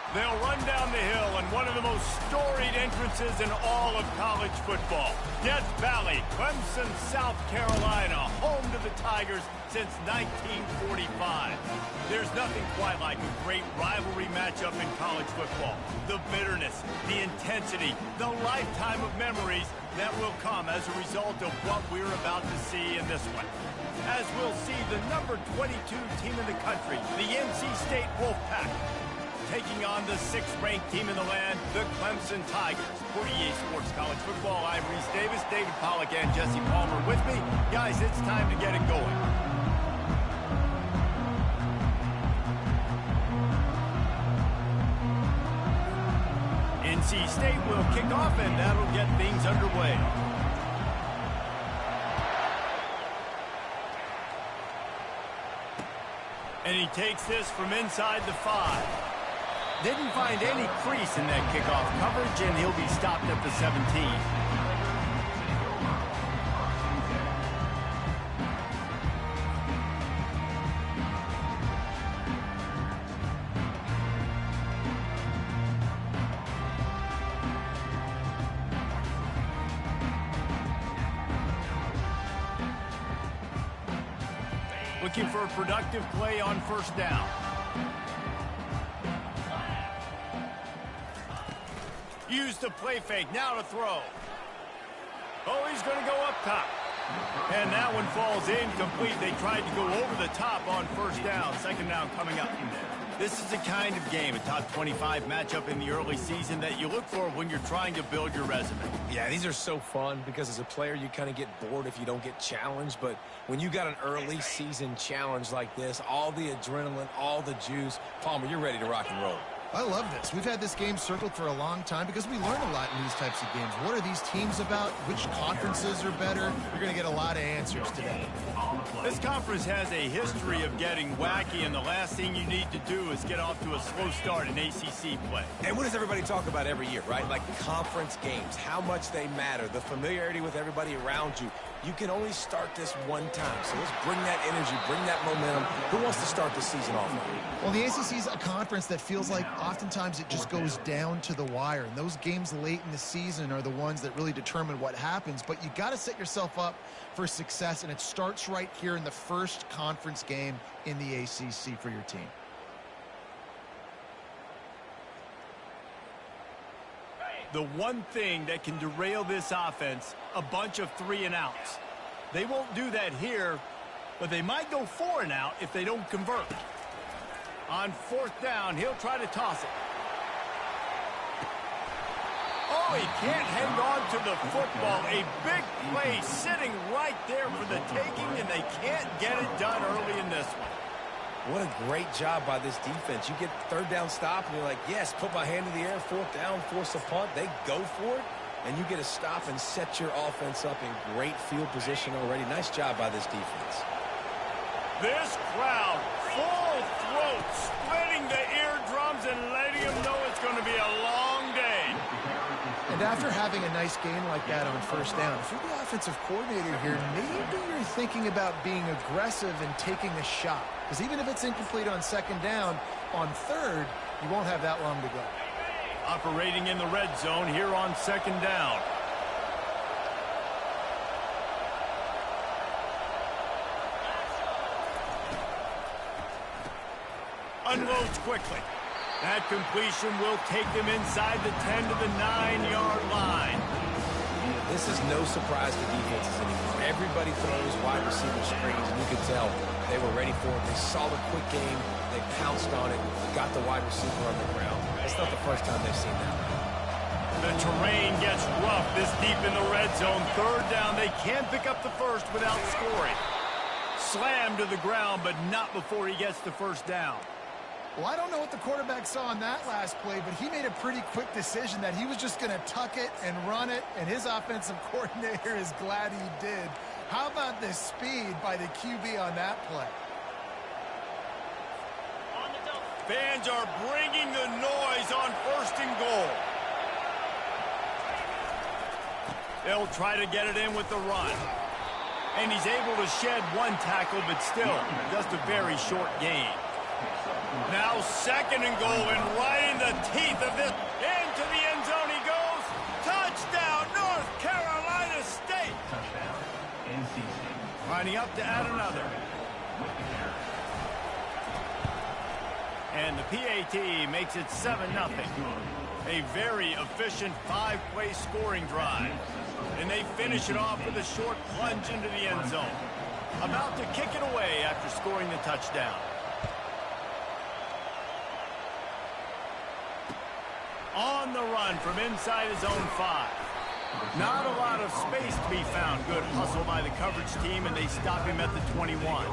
They'll run down the hill in one of the most storied entrances in all of college football. Death Valley, Clemson, South Carolina, home to the Tigers since 1945. There's nothing quite like a great rivalry matchup in college football. The bitterness, the intensity, the lifetime of memories that will come as a result of what we're about to see in this one. As we'll see the number 22 team in the country, the Ncaa State Wolfpack, taking on the 6th-ranked team in the land, the Clemson Tigers. For EA Sports College Football, I'm Reese Davis, David Pollack, and Jesse Palmer with me. Guys, it's time to get it going. Ncaa State will kick off, and that'll get things underway. And he takes this from inside the 5. Didn't find any crease in that kickoff coverage, and he'll be stopped at the 17. Looking for a productive play on first down. Use the play fake, now to throw. Oh, he's going to go up top. And that one falls incomplete. They tried to go over the top on first down. Second down coming up. This is the kind of game, a top 25 matchup in the early season, that you look for when you're trying to build your resume. Yeah, these are so fun because as a player, you kind of get bored if you don't get challenged. But when you got an early season challenge like this, all the adrenaline, all the juice, Palmer, you're ready to rock and roll. I love this. We've had this game circled for a long time because we learn a lot in these types of games. What are these teams about? Which conferences are better? You're going to get a lot of answers today. This conference has a history of getting wacky, and the last thing you need to do is get off to a slow start in ACC play. And what does everybody talk about every year, right? Like conference games, how much they matter, the familiarity with everybody around you. You can only start this one time, so let's bring that energy, bring that momentum. Who wants to start the season off? Well, the ACC is a conference that feels like oftentimes it just goes down to the wire, and those games late in the season are the ones that really determine what happens. But you got to set yourself up for success, and it starts right here in the first conference game in the ACC for your team. The one thing that can derail this offense, a bunch of 3-and-outs. They won't do that here, but they might go 4-and-out if they don't convert. On fourth down, he'll try to toss it. Oh, he can't hang on to the football. A big play sitting right there for the taking, and they can't get it done early in this one. What a great job by this defense. You get third down stop, and you're like, yes, put my hand in the air, fourth down, force a punt. They go for it, and you get a stop and set your offense up in great field position already. Nice job by this defense. This crowd, full throat, splitting the eardrums and letting them know it's going to be a long day. And after having a nice game like that on first down, if you're the offensive coordinator here, maybe you're thinking about being aggressive and taking a shot. Because even if it's incomplete on second down, on third, you won't have that long to go. Operating in the red zone here on second down. Unloads quickly. That completion will take them inside the 10 to the 9-yard line. This is no surprise to defenses anymore. Everybody throws wide receiver screens, and you could tell they were ready for it. They saw the quick game. They pounced on it, got the wide receiver on the ground. It's not the first time they've seen that. The terrain gets rough this deep in the red zone. Third down, they can't pick up the first without scoring. Slammed to the ground, but not before he gets the first down. Well, I don't know what the quarterback saw in that last play, but he made a pretty quick decision that he was just going to tuck it and run it, and his offensive coordinator is glad he did. How about the speed by the QB on that play? Fans are bringing the noise on first and goal. They'll try to get it in with the run. And he's able to shed one tackle, but still just a very short gain. Now second and goal, and right in the teeth of this. Into the end zone he goes. Touchdown, North Carolina State. Lining up to add another. And the PAT makes it 7-0. A very efficient 5-play scoring drive. And they finish it off with a short plunge into the end zone. About to kick it away after scoring the touchdown. On the run from inside his own 5. Not a lot of space to be found. Good hustle by the coverage team, and they stop him at the 21.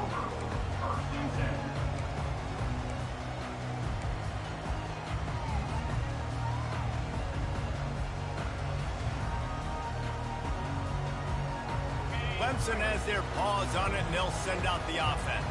Clemson has their paws on it, and they'll send out the offense.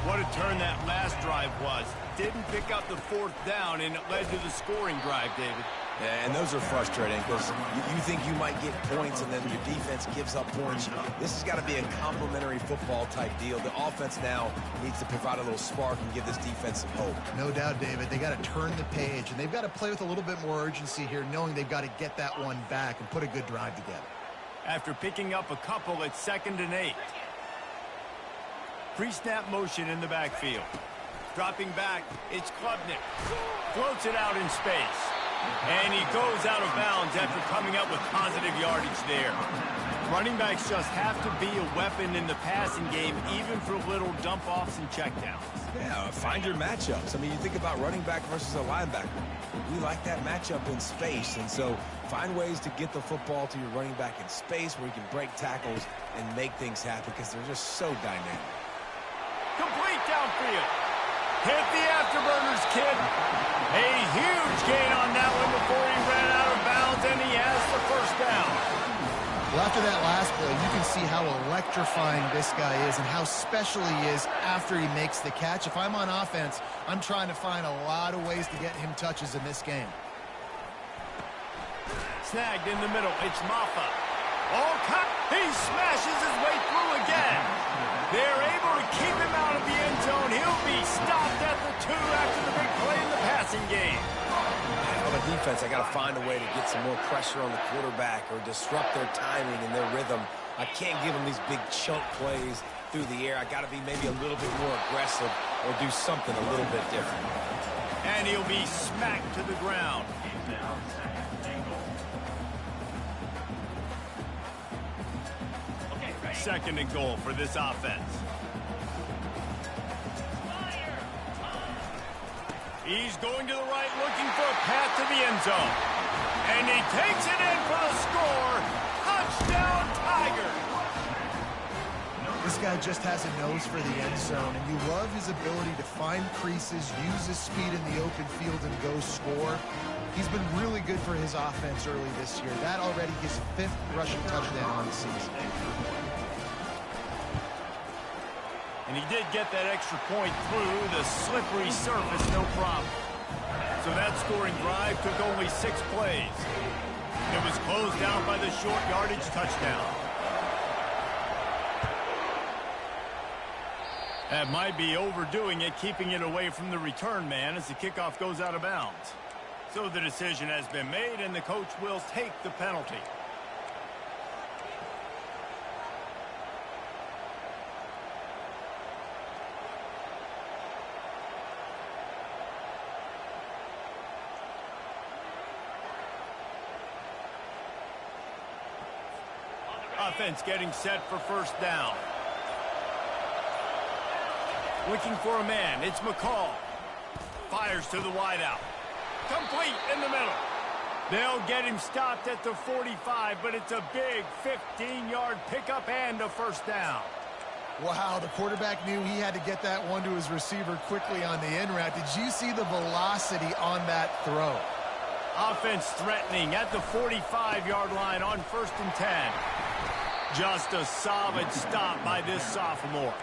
What a turn that last drive was. Didn't pick up the 4th down, and it led to the scoring drive, David. Yeah, and those are frustrating because you think you might get points and then your defense gives up points. This has got to be a complementary football type deal. The offense now needs to provide a little spark and give this defense some hope. No doubt, David. They got to turn the page, and they've got to play with a little bit more urgency here, knowing they've got to get that one back and put a good drive together. After picking up a couple at 2nd and 8. Pre-snap motion in the backfield. Dropping back, it's Klubnik. Floats it out in space. And he goes out of bounds after coming up with positive yardage there. Running backs just have to be a weapon in the passing game, even for little dump-offs and checkdowns. Yeah, find your matchups. I mean, you think about running back versus a linebacker. We like that matchup in space, and so find ways to get the football to your running back in space where you can break tackles and make things happen because they're just so dynamic. Complete downfield. Hit the afterburners, kid. A huge gain on that one before he ran out of bounds, and he has the 1st down. Well, after that last play, you can see how electrifying this guy is and how special he is after he makes the catch. If I'm on offense, I'm trying to find a lot of ways to get him touches in this game. Snagged in the middle. It's Maffa. Oh, he smashes his way through again. They're able to keep him out of the end zone. He'll be stopped at the 2 after the big play in the passing game. On the defense, I got to find a way to get some more pressure on the quarterback or disrupt their timing and their rhythm. I can't give them these big chunk plays through the air. I got to be maybe a little bit more aggressive or do something a little bit different. And he'll be smacked to the ground. Second and goal for this offense. He's going to the right, looking for a path to the end zone. And he takes it in for the score. Touchdown, Tigers. This guy just has a nose for the end zone, and you love his ability to find creases, use his speed in the open field, and go score. He's been really good for his offense early this year. That already his 5th rushing touchdown on the season. And he did get that extra point through the slippery surface, no problem. So that scoring drive took only 6 plays. It was closed out by the short yardage touchdown. That might be overdoing it, keeping it away from the return man as the kickoff goes out of bounds. So the decision has been made, and the coach will take the penalty. Offense getting set for 1st down. Looking for a man. It's McCall. Fires to the wideout. Complete in the middle. They'll get him stopped at the 45, but it's a big 15-yard pickup and a 1st down. Wow, the quarterback knew he had to get that one to his receiver quickly on the in route. Did you see the velocity on that throw? Offense threatening at the 45-yard line on 1st and 10. Just a solid stop by this sophomore.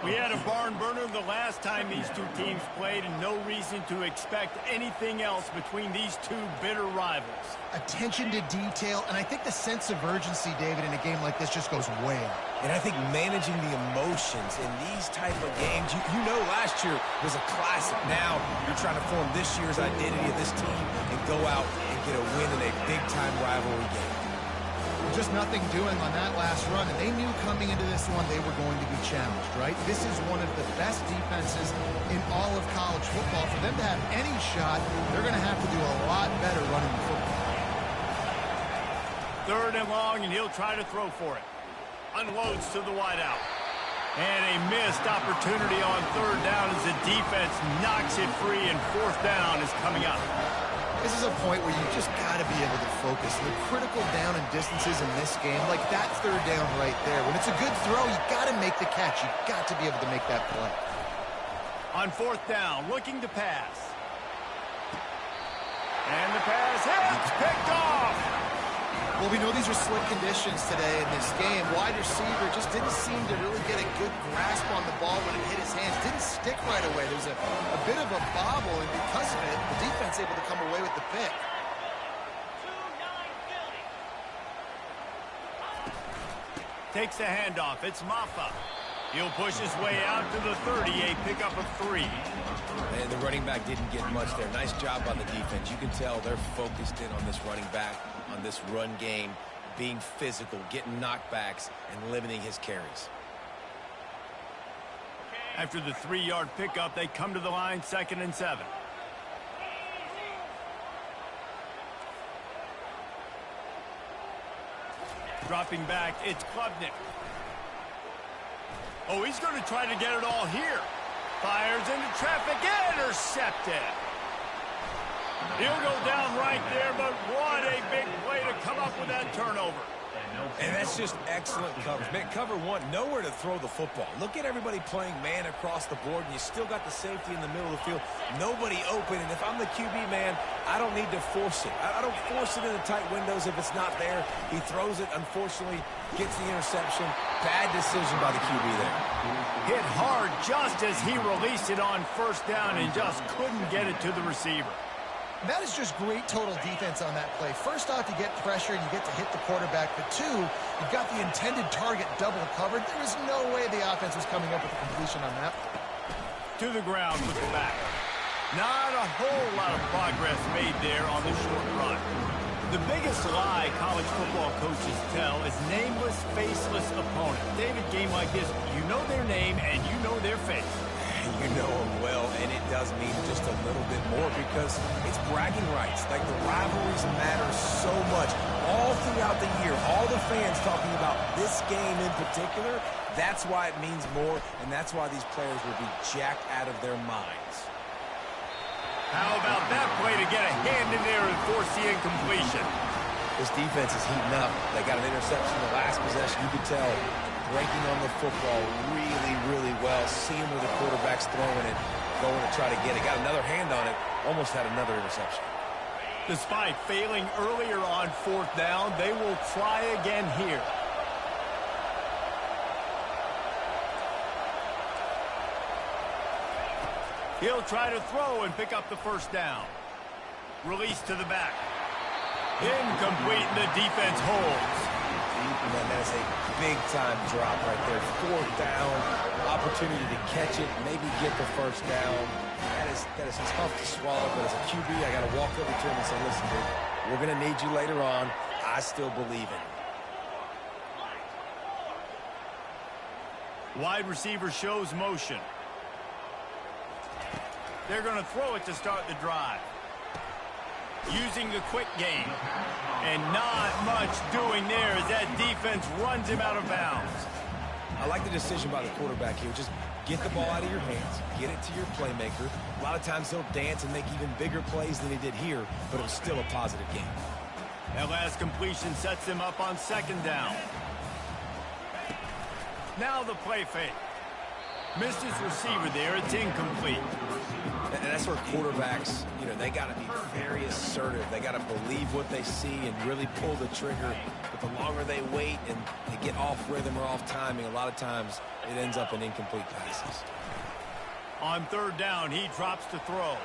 We had a barn burner the last time these two teams played, and no reason to expect anything else between these two bitter rivals. Attention to detail, and I think the sense of urgency, David, in a game like this just goes way up. And I think managing the emotions in these type of games, you know last year was a classic. Now you're trying to form this year's identity of this team and go out and get a win in a big-time rivalry game. Just nothing doing on that last run, and they knew coming into this one they were going to be challenged, right? This is one of the best defenses in all of college football. For them to have any shot, they're going to have to do a lot better running the football. 3rd and long, and he'll try to throw for it. Unloads to the wideout. And a missed opportunity on 3rd down as the defense knocks it free, and 4th down is coming up. This is a point where you just got to be able to focus. The critical down and distances in this game, like that 3rd down right there. When it's a good throw, you got to make the catch. You got to be able to make that play. On 4th down, looking to pass. And the pass hits, picked off. Well, we know these are slick conditions today in this game. Wide receiver just didn't seem to really get a good grasp on the ball when it hit his hands. Didn't stick right away. There's a bit of a bobble, and because of it, the defense able to come away with the pick. Takes the handoff. It's Maffa. He'll push his way out to the 30, a pickup of 3. And the running back didn't get much there. Nice job by the defense. You can tell they're focused in on this running back, on this run game, being physical, getting knockbacks, and limiting his carries. After the 3-yard pickup, they come to the line, 2nd and 7. Dropping back, it's Klubnik. Oh, he's going to try to get it all here. Fires into traffic, intercepted. He'll go down right there, but what a big play to come up with that turnover. And that's just excellent coverage. Man, cover 1, nowhere to throw the football. Look at everybody playing man across the board, and you still got the safety in the middle of the field. Nobody open, and if I'm the QB, man, I don't need to force it. I don't force it in the tight windows if it's not there. He throws it, unfortunately, gets the interception. Bad decision by the QB there. Hit hard just as he released it on 1st down and just couldn't get it to the receiver. That is just great total defense on that play. First off, you get pressure and you get to hit the quarterback. But 2, you've got the intended target double covered. There was no way the offense was coming up with a completion on that. To the ground with the back. Not a whole lot of progress made there on the short run. The biggest lie college football coaches tell is nameless, faceless opponent. David, game like this, you know their name and you know their face. You know them well, and it does mean just a little bit more because it's bragging rights. Like, the rivalries matter so much. All throughout the year, all the fans talking about this game in particular, that's why it means more, and that's why these players will be jacked out of their minds. How about that play to get a hand in there and force the incompletion? This defense is heating up. They got an interception the last possession. You could tell breaking on the football really, really well, seeing where the quarterback's throwing it, going to try to get it. Got another hand on it, almost had another interception. Despite failing earlier on 4th down, they will try again here. He'll try to throw and pick up the 1st down. Release to the back. Incomplete, and the defense holds. And that is a big-time drop right there. 4th down, opportunity to catch it, maybe get the 1st down. That is tough to swallow, but as a QB, I got to walk over to him and say, listen, dude, we're going to need you later on. I still believe it. Wide receiver shows motion. They're going to throw it to start the drive. Using the quick game. And not much doing there as that defense runs him out of bounds. I like the decision by the quarterback here. Just get the ball out of your hands. Get it to your playmaker. A lot of times he'll dance and make even bigger plays than he did here, but it was still a positive game. That last completion sets him up on 2nd down. Now the play fake. Missed his receiver there. It's incomplete. And that's where quarterbacks, they got to be very astute assertive. They got to believe what they see and really pull the trigger. But the longer they wait and they get off rhythm or off timing, a lot of times it ends up in incomplete passes. On third down, he drops to throw.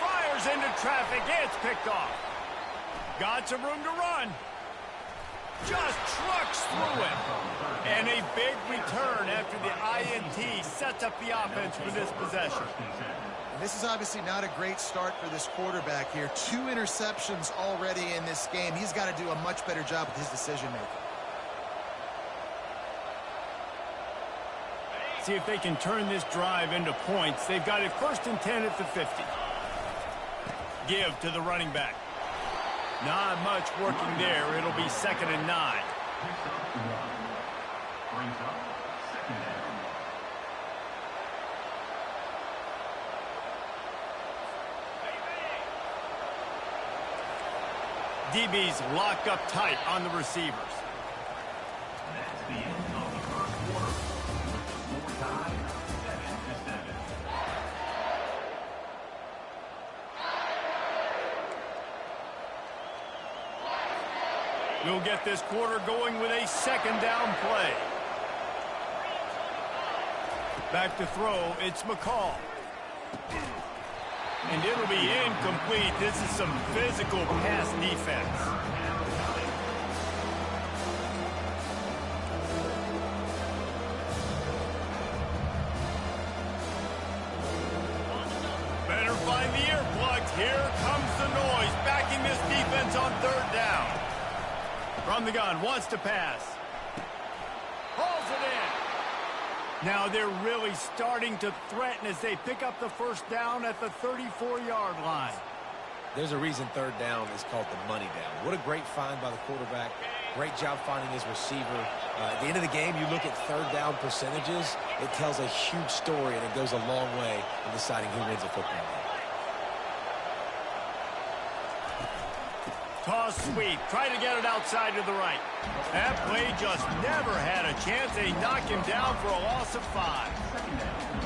Fires into traffic. It's picked off. Got some room to run. Just trucks through it. And a big return after the INT sets up the offense for this possession. And this is obviously not a great start for this quarterback here. 2 interceptions already in this game. He's got to do a much better job with his decision-making. See if they can turn this drive into points. They've got it 1st and 10 at the 50. Give to the running back. Not much working there. It'll be 2nd and 9. DBs locked up tight on the receivers. We'll get this quarter going with a 2nd down play. Back to throw, it's McCall. And it'll be incomplete. This is some physical pass defense. Better find the earplugs. Here comes the noise, backing this defense on 3rd down. From the gun, wants to pass. Pulls it in. Now they're really starting to threaten as they pick up the 1st down at the 34-yard line. There's a reason 3rd down is called the money down. What a great find by the quarterback. Great job finding his receiver. At the end of the game, you look at 3rd down percentages. It tells a huge story, and it goes a long way in deciding who wins a football game. Toss sweep. Try to get it outside to the right. That play just never had a chance. They knock him down for a loss of 5.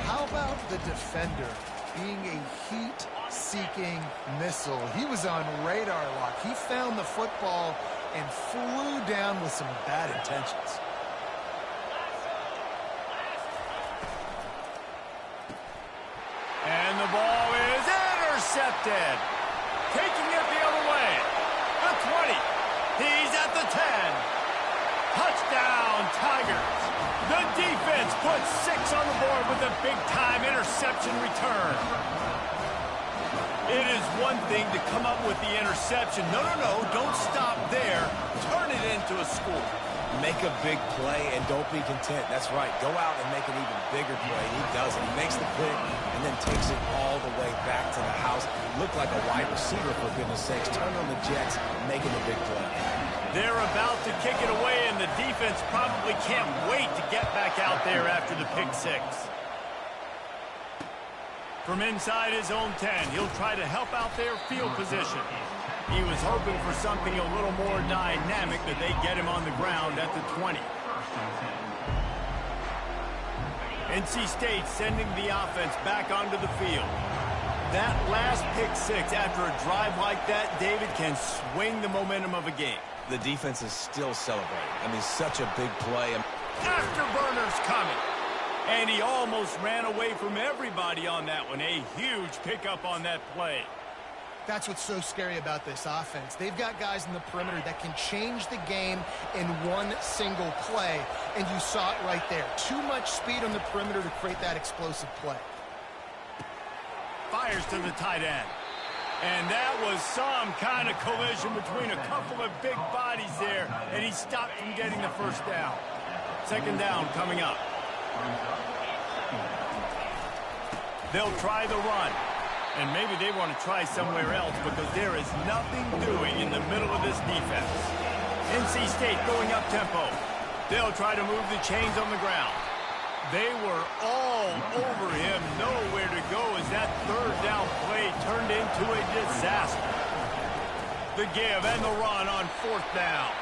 How about the defender being a heat-seeking missile? He was on radar lock. He found the football and flew down with some bad intentions. And the ball is intercepted. Taking it the other way. The 20. He's at the 10. Touchdown, Tigers. The defense puts 6 on the board with a big-time interception return. It is one thing to come up with the interception. No, don't stop there. Turn it into a score. Make a big play and don't be content. That's right. Go out and make an even bigger play. He does it. He makes the pick and then takes it all the way back to the house. Looked like a wide receiver, for goodness sakes. Turn on the Jets, making a big play. They're about to kick it away, and the defense probably can't wait to get back out there after the pick 6. From inside his own 10, he'll try to help out their field position. He was hoping for something a little more dynamic, but they get him on the ground at the 20. NC State sending the offense back onto the field. That last pick 6 after a drive like that, David, can swing the momentum of a game. The defense is still celebrating. I mean, such a big play. Afterburners coming. And he almost ran away from everybody on that one. A huge pickup on that play. That's what's so scary about this offense. They've got guys in the perimeter that can change the game in one single play, and you saw it right there. Too much speed on the perimeter to create that explosive play. Fires to the tight end. And that was some kind of collision between a couple of big bodies there, and he stopped from getting the 1st down. 2nd down coming up. They'll try the run. And maybe they want to try somewhere else because there is nothing doing in the middle of this defense. NC State going up tempo. They'll try to move the chains on the ground. They were all over him, nowhere to go as that 3rd down play turned into a disaster. The give and the run on 4th down.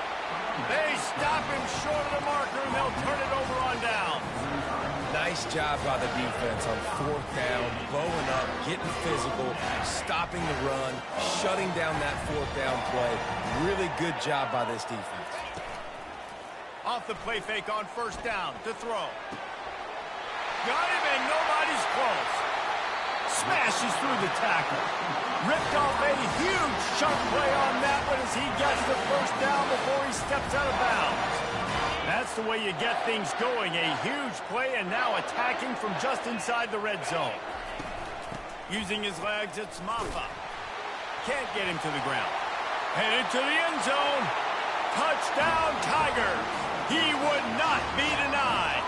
They stop him short of the marker and they'll turn it over on down. Nice job by the defense on fourth down, bowing up, getting physical, stopping the run, shutting down that fourth down play. Really good job by this defense. Off the play fake on first down to throw. Got him and nobody's close. Smashes through the tackle. Ripped off a huge chunk play on that one as he gets the first down before he steps out of bounds. That's the way you get things going. A huge play and now attacking from just inside the red zone. Using his legs, it's Ncaa. Can't get him to the ground. Headed to the end zone. Touchdown, Tigers. He would not be denied.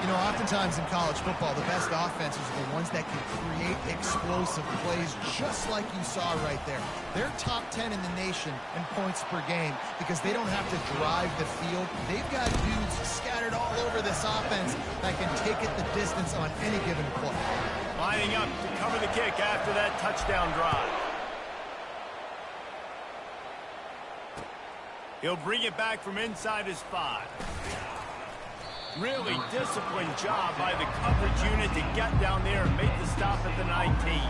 You know, oftentimes in college football, the best offenses are the ones that can create explosive plays, just like you saw right there. They're top 10 in the nation in points per game because they don't have to drive the field. They've got dudes scattered all over this offense that can take it the distance on any given play. Lining up to cover the kick after that touchdown drive. He'll bring it back from inside his 5. Really disciplined job by the coverage unit to get down there and make the stop at the 19.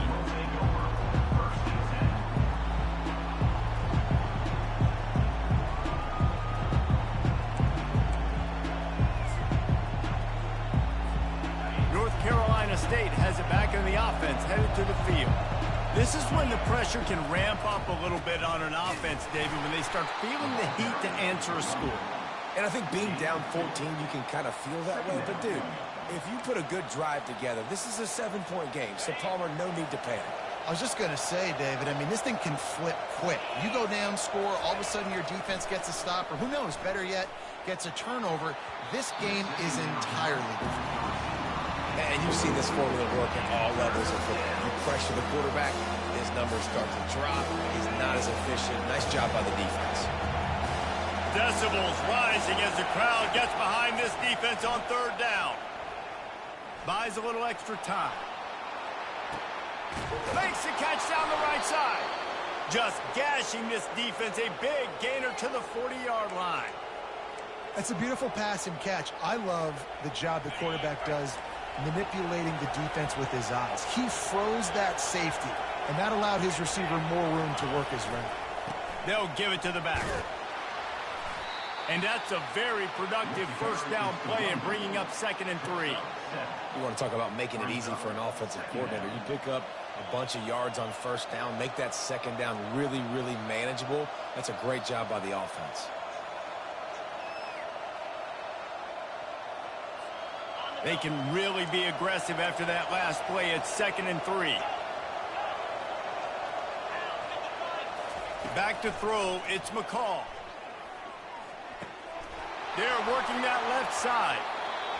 North Carolina State has it back in the offense, headed to the field. This is when the pressure can ramp up a little bit on an offense, David, when they start feeling the heat to answer a score. And I think being down 14, you can kind of feel that way. But, dude, if you put a good drive together, this is a 7-point game. So, Palmer, no need to panic. I was just going to say, David, I mean, this thing can flip quick. You go down, score, all of a sudden your defense gets a stop, or who knows, better yet, gets a turnover. This game is entirely different. And you've seen this formula work at all levels of football. You pressure the quarterback, his numbers start to drop. He's not as efficient. Nice job by the defense. Decibels rising as the crowd gets behind this defense on third down. Buys a little extra time. Makes the catch down the right side. Just gashing this defense. A big gainer to the 40-yard line. That's a beautiful pass and catch. I love the job the quarterback does manipulating the defense with his eyes. He froze that safety, and that allowed his receiver more room to work his route. They'll give it to the back. And that's a very productive first down play and bringing up 2nd and 3. You want to talk about making it easy for an offensive coordinator. You pick up a bunch of yards on first down, make that second down really, really manageable. That's a great job by the offense. They can really be aggressive after that last play. It's 2nd and 3. Back to throw, it's McCall. They're working that left side.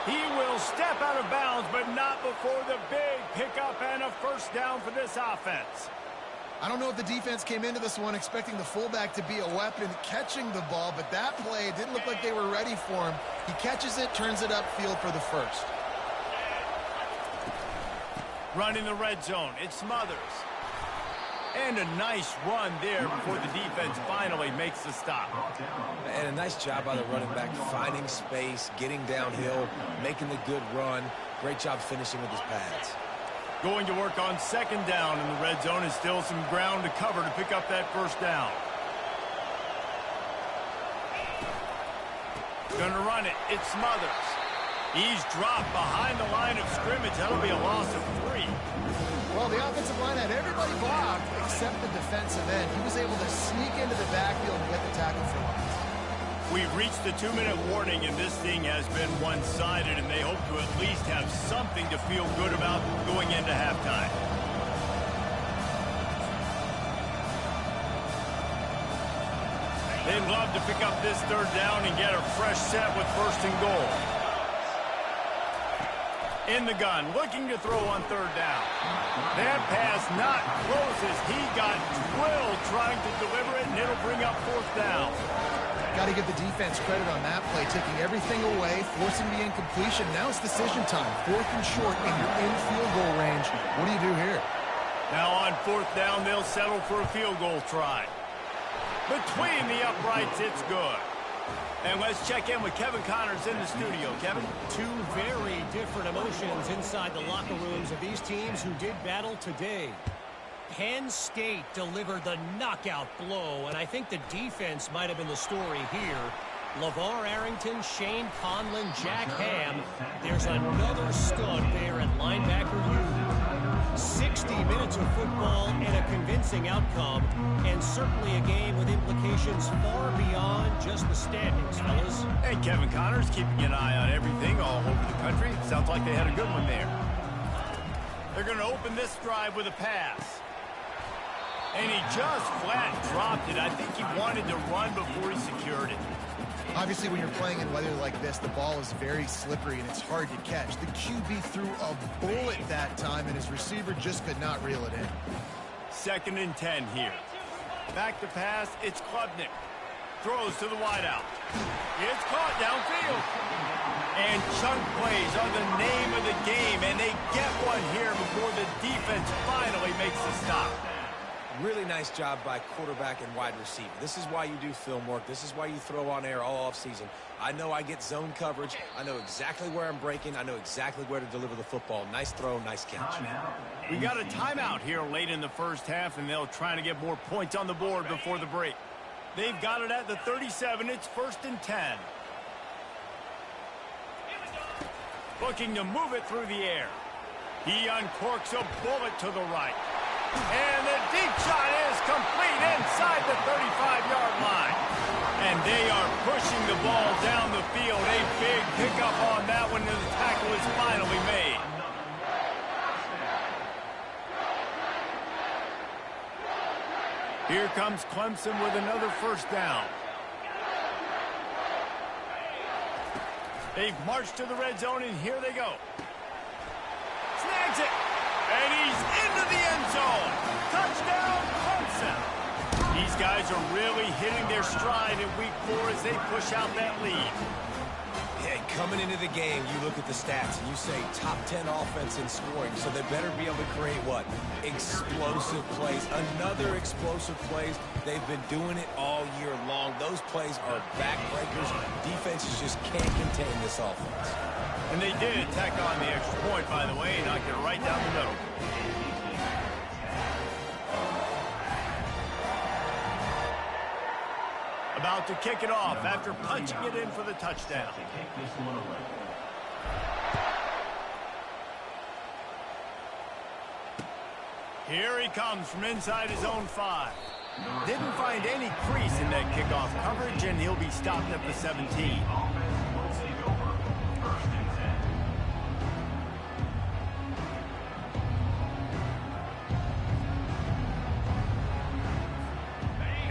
He will step out of bounds, but not before the big pickup and a first down for this offense. I don't know if the defense came into this one expecting the fullback to be a weapon catching the ball, but that play didn't look like they were ready for him. He catches it, turns it upfield for the first. Running the red zone, it's Smothers. And a nice run there before the defense finally makes the stop. And a nice job by the running back, finding space, getting downhill, making the good run. Great job finishing with his pads. Going to work on 2nd down in the red zone, is still some ground to cover to pick up that first down. Gonna run it, it's Smothers. He's dropped behind the line of scrimmage. That'll be a loss of 3. Well, the offensive line had everybody blocked except the defensive end. He was able to sneak into the backfield and get the tackle for loss. We've reached the 2-minute warning, and this thing has been one-sided, and they hope to at least have something to feel good about going into halftime. They'd love to pick up this third down and get a fresh set with 1st and goal. In the gun, looking to throw on 3rd down. That pass not close as he got drilled trying to deliver it, and it'll bring up 4th down. Got to give the defense credit on that play, taking everything away, forcing the incompletion. Now it's decision time. 4th and short, and you're in field goal range. What do you do here? Now on 4th down, they'll settle for a field goal try. Between the uprights, it's good. And let's check in with Kevin Connors in the studio. Kevin? Two very different emotions inside the locker rooms of these teams who did battle today. Penn State delivered the knockout blow, and I think the defense might have been the story here. LeVar Arrington, Shane Conlon, Jack Ham. There's another stud there at linebacker U. 60 minutes of football and a convincing outcome, and certainly a game with implications far beyond just the standings, fellas. Hey, Kevin Connors keeping an eye on everything all over the country. Sounds like they had a good one there. They're going to open this drive with a pass. And he just flat dropped it. I think he wanted to run before he secured it. Obviously, when you're playing in weather like this, the ball is very slippery and it's hard to catch. The QB threw a bullet that time, and his receiver just could not reel it in. 2nd and 10 here. Back to pass, it's Klubnik. Throws to the wideout. It's caught downfield. And chunk plays are the name of the game, and they get one here before the defense finally makes the stop. Really nice job by quarterback and wide receiver. This is why you do film work. This is why you throw on air all offseason. I know I get zone coverage. I know exactly where I'm breaking. I know exactly where to deliver the football. Nice throw, nice catch. We got a timeout here late in the first half, and they'll try to get more points on the board before the break. They've got it at the 37. It's 1st and 10. Looking to move it through the air. He uncorks a bullet to the right. And the deep shot is complete inside the 35-yard line. And they are pushing the ball down the field. A big pickup on that one, and the tackle is finally made. Here comes Clemson with another first down. They've marched to the red zone, and here they go. Snags it. And he's into the end zone. Touchdown, Clemson. These guys are really hitting their stride in week 4 as they push out that lead. Hey, coming into the game, you look at the stats and you say top 10 offense in scoring, so they better be able to create what? Explosive plays. Another explosive plays. They've been doing it all year long. Those plays are backbreakers. Defenses just can't contain this offense. And they did tack on the extra point, by the way, and knocked it right down the middle. About to kick it off after punching it in for the touchdown. Here he comes from inside his own 5. Didn't find any crease in that kickoff coverage, and he'll be stopped at the 17.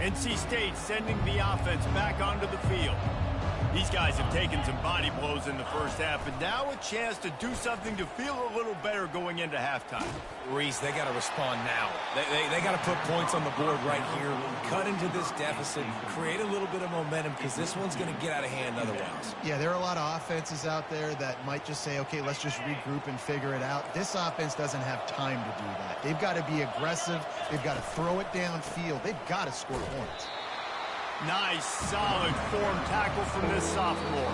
NC State sending the offense back onto the field. These guys have taken some body blows in the first half, and now a chance to do something to feel a little better going into halftime. Reese, they got to respond now. They got to put points on the board right here, cut into this deficit, create a little bit of momentum, because this one's going to get out of hand otherwise. Yeah, there are a lot of offenses out there that might just say, okay, let's just regroup and figure it out. This offense doesn't have time to do that. They've got to be aggressive. They've got to throw it downfield. They've got to score points. Nice, solid form tackle from this sophomore.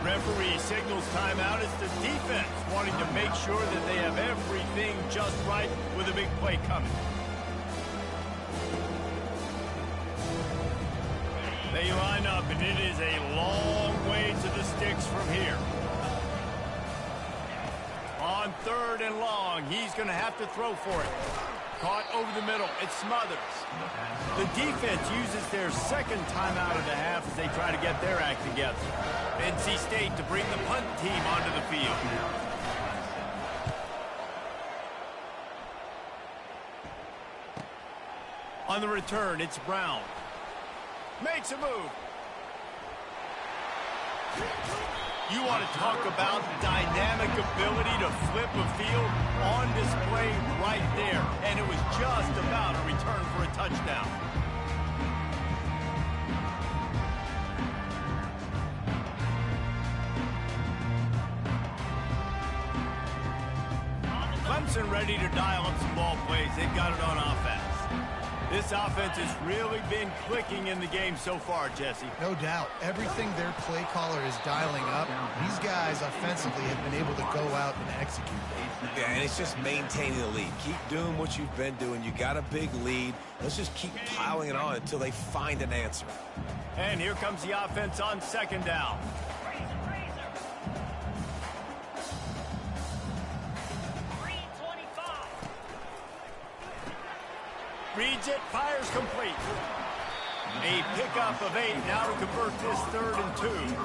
Referee signals timeout. It's the defense wanting to make sure that they have everything just right with a big play coming. They line up, and it is a long way to the sticks from here. On 3rd and long, he's going to have to throw for it. Caught over the middle. It's Smothers. The defense uses their second timeout of the half as they try to get their act together. NC State to bring the punt team onto the field. On the return, it's Brown. Makes a move. You want to talk about dynamic ability to flip a field on display right there. And it was just about a return for a touchdown. Clemson ready to dial up some ball plays. They've got it on offense. This offense has really been clicking in the game so far, Jesse. No doubt. Everything their play caller is dialing up, these guys offensively have been able to go out and execute. Yeah, and it's just maintaining the lead. Keep doing what you've been doing. You got a big lead. Let's just keep piling it on until they find an answer. And here comes the offense on second down. Reads it, fires complete. A pickup of 8 now to convert this 3rd and 2.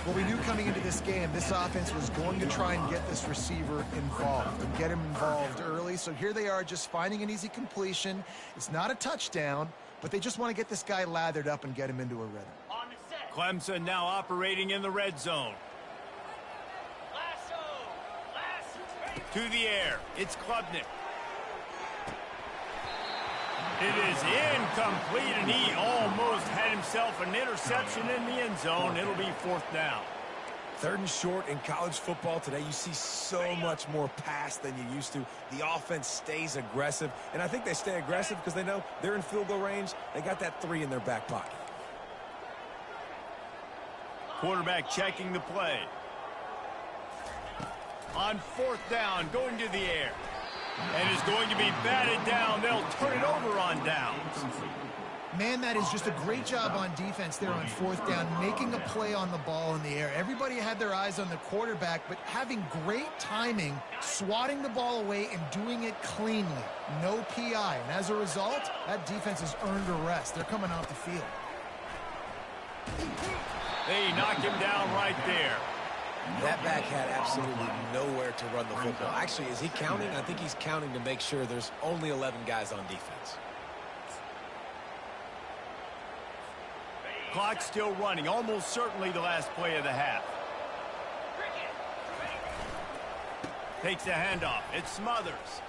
Well, we knew coming into this game, this offense was going to try and get this receiver involved and get him involved early. So here they are just finding an easy completion. It's not a touchdown, but they just want to get this guy lathered up and get him into a rhythm. Clemson now operating in the red zone. To the air, it's Klubnik. It is incomplete, and he almost had himself an interception in the end zone. It'll be 4th down. 3rd and short in college football today. You see so much more pass than you used to. The offense stays aggressive, and I think they stay aggressive because they know they're in field goal range. They got that 3 in their back pocket. Quarterback checking the play. On 4th down, going to the air. And is going to be batted down. They'll turn it over on downs. Man, that is just a great job on defense there on 4th down, making a play on the ball in the air. Everybody had their eyes on the quarterback, but having great timing, swatting the ball away and doing it cleanly. No PI. And as a result, that defense has earned a rest. They're coming off the field. They knock him down right there. That back had absolutely nowhere to run the football. Actually, is he counting? I think he's counting to make sure there's only 11 guys on defense. Clock still running. Almost certainly the last play of the half. Takes the handoff. It's Smothers.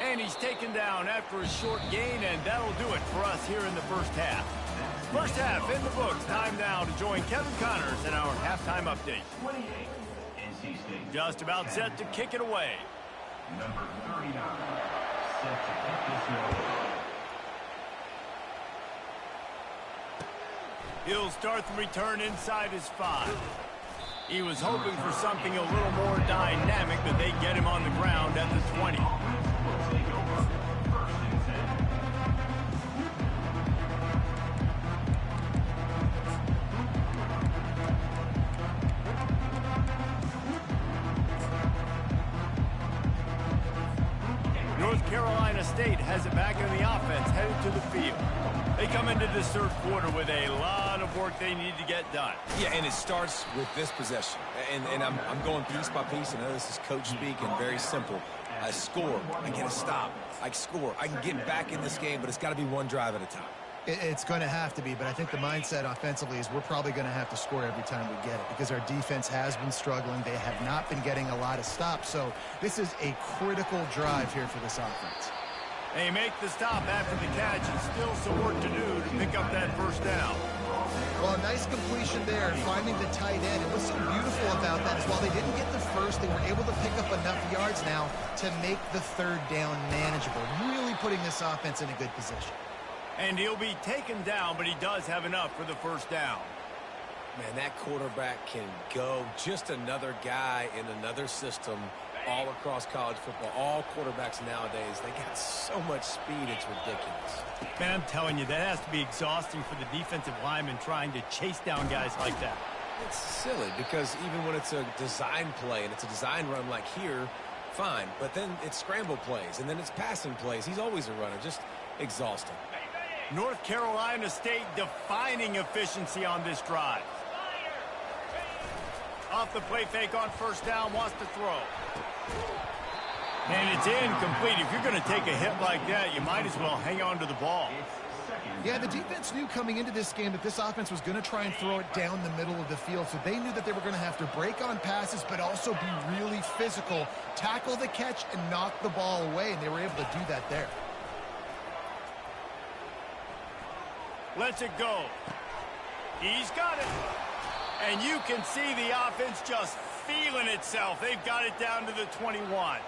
And he's taken down after a short gain, and that'll do it for us here in the first half. First half in the books. Time now to join Kevin Connors in our halftime update. Just about set to kick it away. Number 39, set to kick this one. He'll start the return inside his 5. He was hoping for something a little more dynamic, but they get him on the ground at the 20. North Carolina State has it back in the offense, headed to the field. They come into this 3rd quarter with a lot of work they need to get done. Yeah, and it starts with this possession. And I'm going piece by piece. I know this is coach speak and very simple. I score. I get a stop. I score. I can get back in this game, but it's got to be one drive at a time. It's going to have to be, but I think the mindset offensively is we're probably going to have to score every time we get it because our defense has been struggling. They have not been getting a lot of stops, so this is a critical drive here for this offense. They make the stop after the catch, and still some work to do to pick up that 1st down. Well, a nice completion there, finding the tight end. And what's so beautiful about that is while they didn't get the first, they were able to pick up enough yards now to make the 3rd down manageable, really putting this offense in a good position. And he'll be taken down, but he does have enough for the 1st down. Man, that quarterback can go. Just another guy in another system all across college football. All quarterbacks nowadays, they got so much speed, it's ridiculous. Man, I'm telling you, that has to be exhausting for the defensive lineman trying to chase down guys like that. It's silly because even when it's a design play and it's a design run like here, fine. But then it's scramble plays, and then it's passing plays. He's always a runner, just exhausting. North Carolina State defining efficiency on this drive. Off the play fake on 1st down, wants to throw. And it's incomplete. If you're going to take a hit like that, you might as well hang on to the ball. Yeah, the defense knew coming into this game that this offense was going to try and throw it down the middle of the field, so they knew that they were going to have to break on passes but also be really physical, tackle the catch, and knock the ball away, and they were able to do that there. Lets it go. He's got it. And you can see the offense just feeling itself. They've got it down to the 21.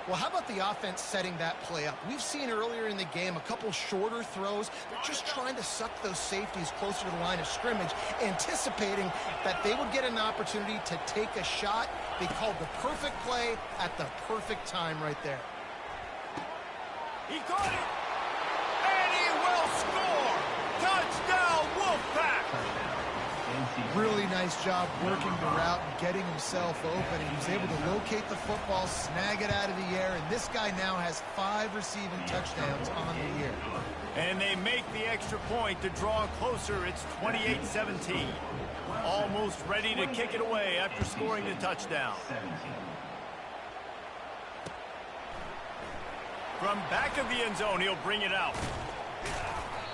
Well, how about the offense setting that play up? We've seen earlier in the game a couple shorter throws. They're just trying to suck those safeties closer to the line of scrimmage, anticipating that they would get an opportunity to take a shot. They called the perfect play at the perfect time right there. He caught it, and he will score. Touchdown, Wolfpack. Really nice job working the route and getting himself open. He was able to locate the football, snag it out of the air, and this guy now has 5 receiving touchdowns on the year. And they make the extra point to draw closer. It's 28-17. Almost ready to kick it away after scoring the touchdown. From back of the end zone, he'll bring it out.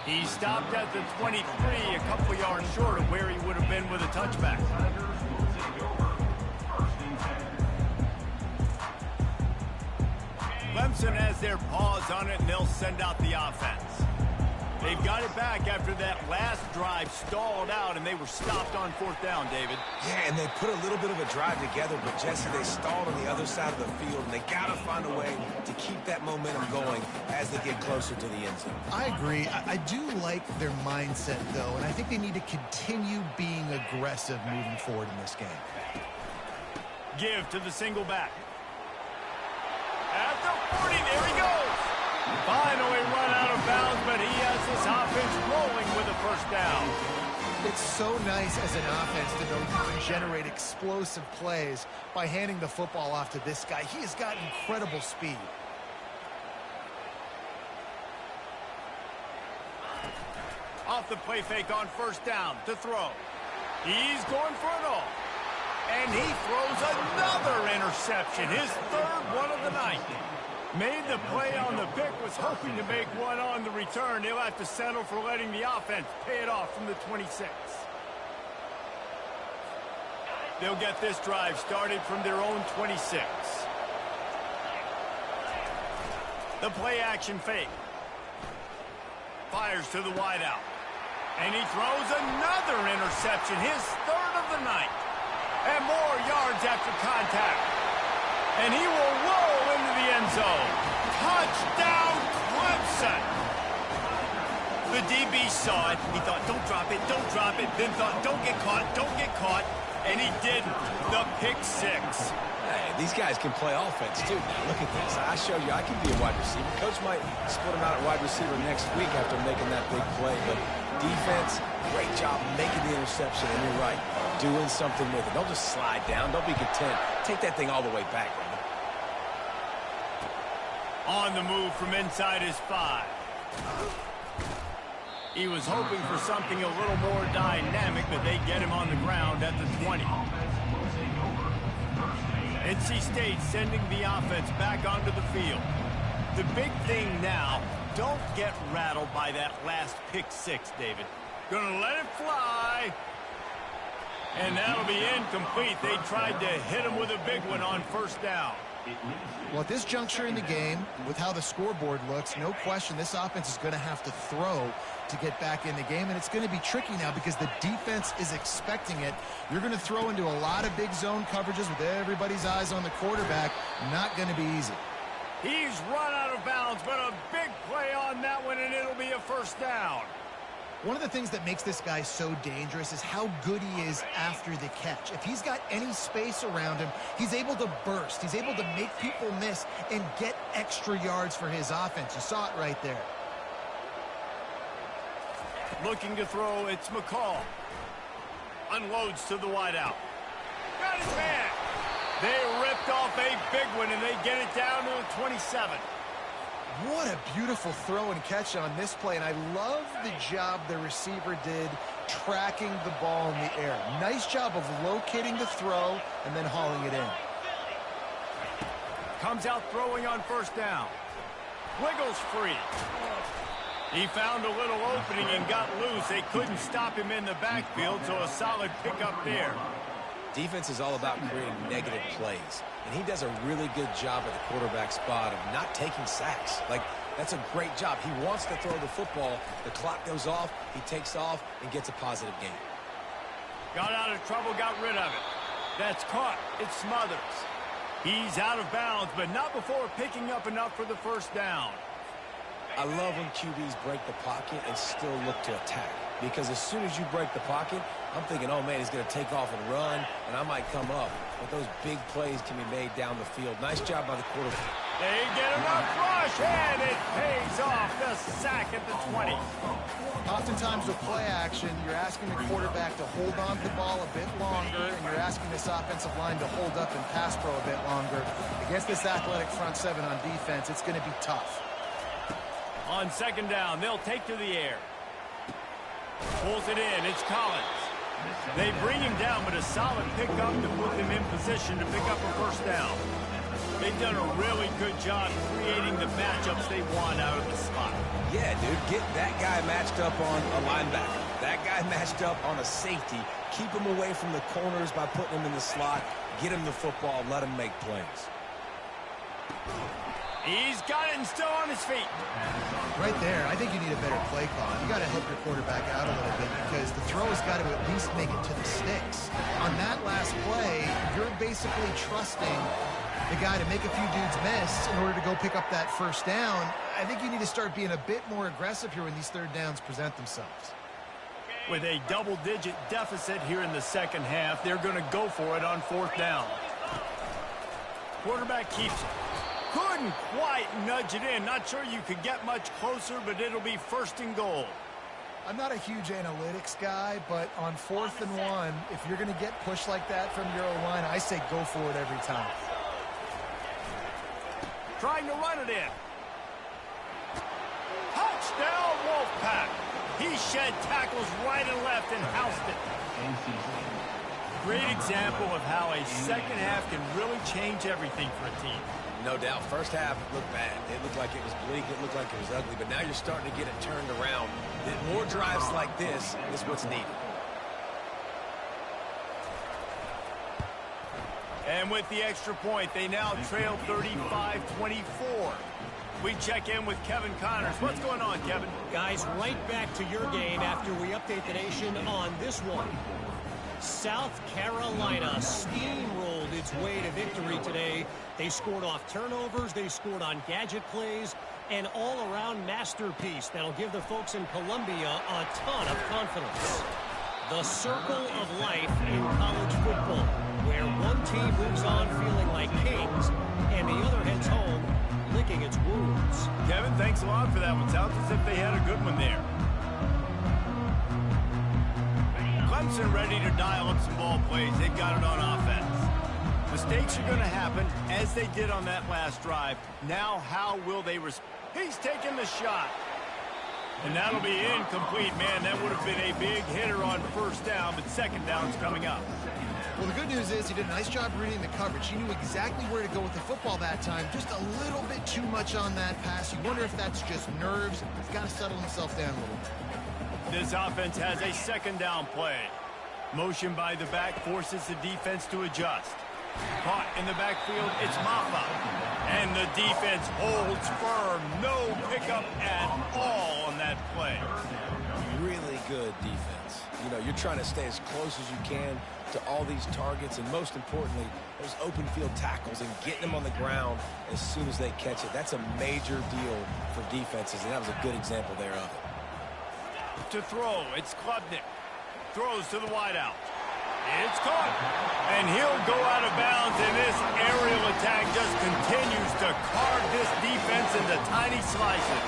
He stopped at the 23, a couple yards short of where he would have been with a touchback. Clemson has their paws on it, and they'll send out the offense. They've got it back after that last drive stalled out, and they were stopped on 4th down, David. Yeah, and they put a little bit of a drive together, but Jesse, they stalled on the other side of the field, and they got to find a way to keep that momentum going as they get closer to the end zone. I agree. I do like their mindset, though, and I think they need to continue being aggressive moving forward in this game. Give to the single back. At the 40, there he goes. Finally run out of bounds, but he has this offense rolling with a first down. It's so nice as an offense to know you can generate explosive plays by handing the football off to this guy. He has got incredible speed. Off the play fake on 1st down to throw. He's going for it all. And he throws another interception, his 3rd one of the night. Made the play on the pick, was hoping to make one on the return. He'll have to settle for letting the offense pay it off from the 26. They'll get this drive started from their own 26. The play action fake. Fires to the wideout. And he throws another interception, his 3rd of the night. And more yards after contact. And he will roll into the end zone. Touchdown, Clemson! The DB saw it. He thought, don't drop it, don't drop it. Then thought, don't get caught, don't get caught. And he didn't. The pick 6. Hey, these guys can play offense, too. Now, look at this. I show you I can be a wide receiver. Coach might split him out at wide receiver next week after making that big play. But defense, great job making the interception. And you're right, doing something with it. Don't just slide down. Don't be content. Take that thing all the way back, man. On the move from inside his 5. He was hoping for something a little more dynamic, but they get him on the ground at the 20. NC State sending the offense back onto the field. The big thing now, don't get rattled by that last pick 6, David. Gonna let it fly. And that'll be incomplete. They tried to hit him with a big one on 1st down. Well, at this juncture in the game, with how the scoreboard looks, no question this offense is going to have to throw to get back in the game, and it's going to be tricky now because the defense is expecting it. You're going to throw into a lot of big zone coverages with everybody's eyes on the quarterback. Not going to be easy. He's run out of bounds, but a big play on that one, and it'll be a 1st down. One of the things that makes this guy so dangerous is how good he is after the catch. If he's got any space around him, he's able to burst. He's able to make people miss and get extra yards for his offense. You saw it right there. Looking to throw, it's McCall. Unloads to the wideout. Got his man. They ripped off a big one, and they get it down to the 27. What a beautiful throw and catch on this play, and I love the job the receiver did tracking the ball in the air. Nice job of locating the throw and then hauling it in. Comes out throwing on 1st down. Wiggles free. He found a little opening and got loose. They couldn't stop him in the backfield, so a solid pickup there. Defense is all about creating negative plays, and he does a really good job at the quarterback spot of not taking sacks. Like, that's a great job. He wants to throw the football. The clock goes off. He takes off and gets a positive gain. Got out of trouble, got rid of it. That's caught. It Smothers. He's out of bounds, but not before picking up enough for the first down. I love when QBs break the pocket and still look to attack. Because as soon as you break the pocket, I'm thinking, oh, man, he's going to take off and run, and I might come up. But those big plays can be made down the field. Nice job by the quarterback. They get him a rush, and it pays off. The sack at the 20. Oftentimes with play action, you're asking the quarterback to hold on to the ball a bit longer, and you're asking this offensive line to hold up and pass pro a bit longer. Against this athletic front seven on defense, it's going to be tough. On second down, they'll take to the air. Pulls it in. It's Collins. They bring him down, but a solid pickup to put them in position to pick up a first down. They've done a really good job creating the matchups they want out of the slot. Yeah, dude, get that guy matched up on a linebacker. That guy matched up on a safety. Keep him away from the corners by putting him in the slot. Get him the football. Let him make plays. He's got it and still on his feet. Right there, I think you need a better play call. You got to help your quarterback out a little bit because the throw has got to at least make it to the sticks. On that last play, you're basically trusting the guy to make a few dudes miss in order to go pick up that first down. I think you need to start being a bit more aggressive here when these third downs present themselves. With a double-digit deficit here in the second half, they're going to go for it on fourth down. Quarterback keeps it. Couldn't quite nudge it in. Not sure you could get much closer, but it'll be first and goal. I'm not a huge analytics guy, but on 4th and 1, if you're going to get pushed like that from your O-line, I say go for it every time. Trying to run it in. Touchdown, Wolfpack. He shed tackles right and left and housed it. Great example of how a second half can really change everything for a team. No doubt. First half looked bad. It looked like it was bleak. It looked like it was ugly. But now you're starting to get it turned around. More drives like this is what's needed. And with the extra point, they now trail 35-24. We check in with Kevin Connors. What's going on, Kevin? Guys, right back to your game after we update the nation on this one. South Carolina steamrolled its way to victory today. They scored off turnovers, they scored on gadget plays, an all-around masterpiece that'll give the folks in Columbia a ton of confidence. The circle of life in college football, where one team moves on feeling like kings, and the other heads home licking its wounds. Kevin, thanks a lot for that one. Sounds as if they had a good one there. Clemson ready to dial up some ball plays. They've got it on offense. Mistakes are going to happen, as they did on that last drive. Now, how will they respond? He's taking the shot. And that'll be incomplete. Man, that would have been a big hitter on first down, but second down's coming up. Well, the good news is he did a nice job reading the coverage. He knew exactly where to go with the football that time. Just a little bit too much on that pass. You wonder if that's just nerves. He's got to settle himself down a little bit. This offense has a second down play. Motion by the back forces the defense to adjust. Caught in the backfield, it's Maffa. And the defense holds firm. No pickup at all on that play. Really good defense. You know, you're trying to stay as close as you can to all these targets, and most importantly, those open field tackles and getting them on the ground as soon as they catch it. That's a major deal for defenses, and that was a good example there of it. To throw, it's Klubnik. Throws to the wideout. It's caught. And he'll go out of bounds, and this aerial attack just continues to carve this defense into tiny slices.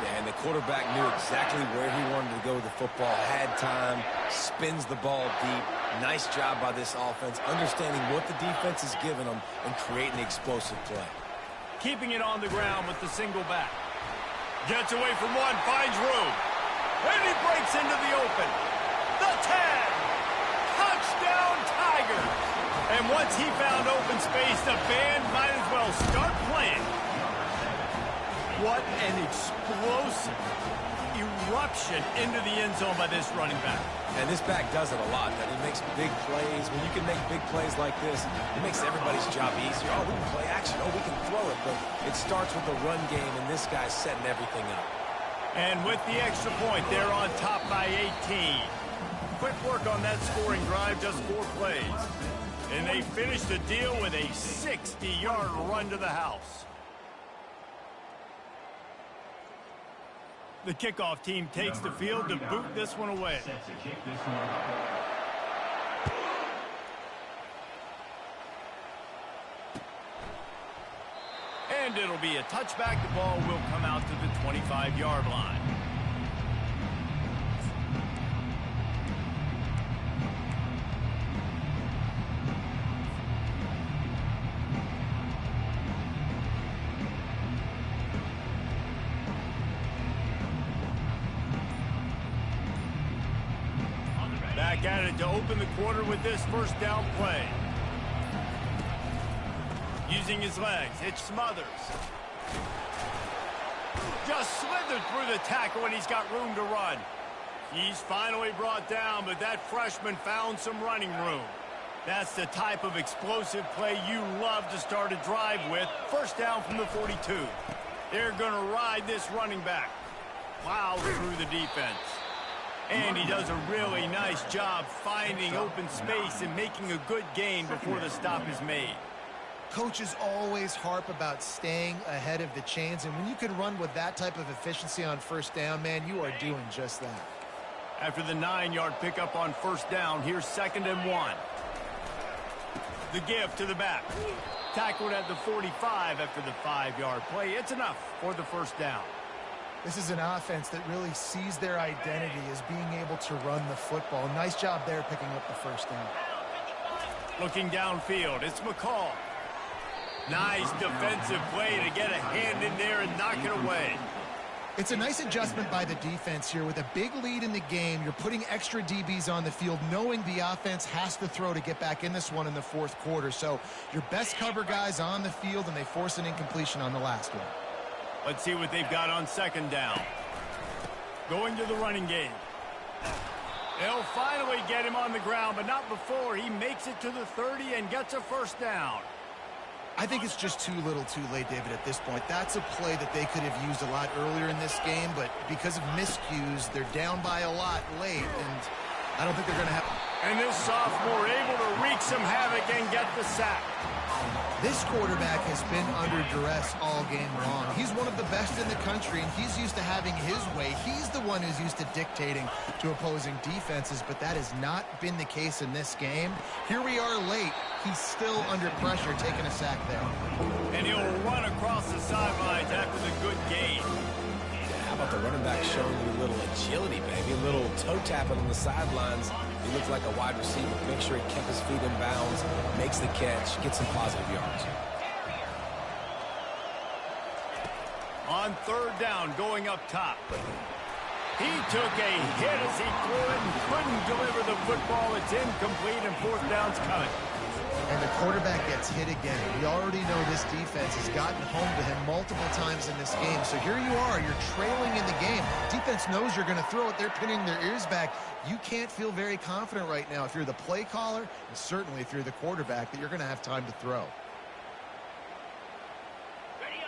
Yeah, and the quarterback knew exactly where he wanted to go with the football, had time, spins the ball deep. Nice job by this offense, understanding what the defense is giving them and creating the explosive play. Keeping it on the ground with the single back. Gets away from one, finds room. And he breaks into the open. The 10. Touchdown, Tigers. And once he found open space, the band might as well start playing. What an explosive eruption into the end zone by this running back. And this back does it a lot. That he makes big plays. When you can make big plays like this, it makes everybody's job easier. Oh, we can play action. Oh, we can throw it. But it starts with the run game, and this guy's setting everything up. And with the extra point, they're on top by 18. Quick work on that scoring drive, just 4 plays. And they finish the deal with a 60-yard run to the house. The kickoff team takes the field to boot this one away. Set to kick this one. And it'll be a touchback. The ball will come out to the 25-yard line. Back at it to open the quarter with this first down play. Using his legs, it's Smothers. Just slithered through the tackle, and he's got room to run. He's finally brought down, but that freshman found some running room. That's the type of explosive play you love to start a drive with. First down from the 42. They're going to ride this running back. Plow through the defense. And he does a really nice job finding open space and making a good gain before the stop is made. Coaches always harp about staying ahead of the chains, and when you can run with that type of efficiency on first down, man, you are doing just that. After the 9-yard pickup on first down, here's 2nd and 1. The give to the back. Tackled at the 45 after the 5-yard play. It's enough for the first down. This is an offense that really sees their identity as being able to run the football. Nice job there picking up the first down. Looking downfield, it's McCall. Nice defensive play to get a hand in there and knock it away. It's a nice adjustment by the defense here. With a big lead in the game, you're putting extra DBs on the field, knowing the offense has to throw to get back in this one in the fourth quarter. So your best cover guys on the field, and they force an incompletion on the last one. Let's see what they've got on 2nd down. Going to the running game. They'll finally get him on the ground, but not before he makes it to the 30 and gets a first down. I think it's just too little too late, David, at this point. That's a play that they could have used a lot earlier in this game, but because of miscues, they're down by a lot late, and I don't think they're going to have... And this sophomore able to wreak some havoc and get the sack. This quarterback has been under duress all game long. He's one of the best in the country, and he's used to having his way. He's the one who's used to dictating to opposing defenses, but that has not been the case in this game. Here we are late. He's still under pressure, taking a sack there. And he'll run across the sidelines after the good gain. How about the running back showing you a little agility, baby? A little toe tapping on the sidelines. He looked like a wide receiver. Make sure he kept his feet in bounds, makes the catch, gets some positive yards. On 3rd down, going up top. He took a hit as he threw it and couldn't deliver the football. It's incomplete, and 4th down's coming. And the quarterback gets hit again. We already know this defense has gotten home to him multiple times in this game. So here you are, you're trailing in the game. Defense knows you're going to throw it. They're pinning their ears back. You can't feel very confident right now if you're the play caller, and certainly if you're the quarterback, that you're going to have time to throw.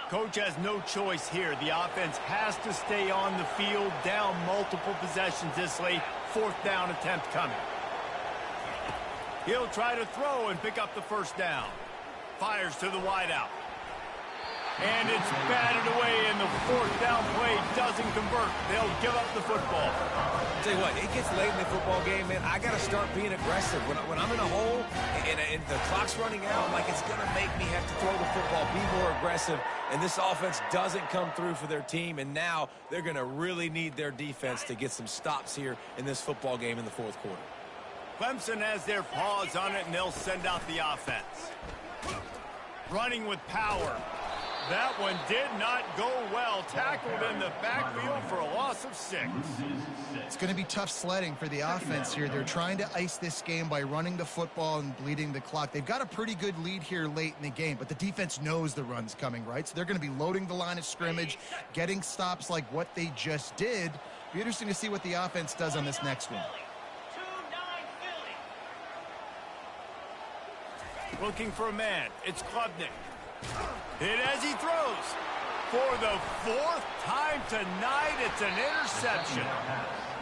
Coach has no choice here. The offense has to stay on the field, down multiple possessions this late. 4th down attempt coming. He'll try to throw and pick up the first down. Fires to the wideout. And it's batted away, and the 4th down play doesn't convert. They'll give up the football. I'll tell you what, it gets late in the football game, man. I got to start being aggressive. When I'm in a hole and the clock's running out, like, it's going to make me have to throw the football, be more aggressive. And this offense doesn't come through for their team, and now they're going to really need their defense to get some stops here in this football game in the 4th quarter. Clemson has their paws on it, and they'll send out the offense. Running with power. That one did not go well. Tackled in the backfield for a loss of 6. It's going to be tough sledding for the offense here. They're trying to ice this game by running the football and bleeding the clock. They've got a pretty good lead here late in the game, but the defense knows the run's coming, right? So they're going to be loading the line of scrimmage, getting stops like what they just did. Be interesting to see what the offense does on this next one. Looking for a man. It's Klubnik. Hit as he throws. For the fourth time tonight, it's an interception.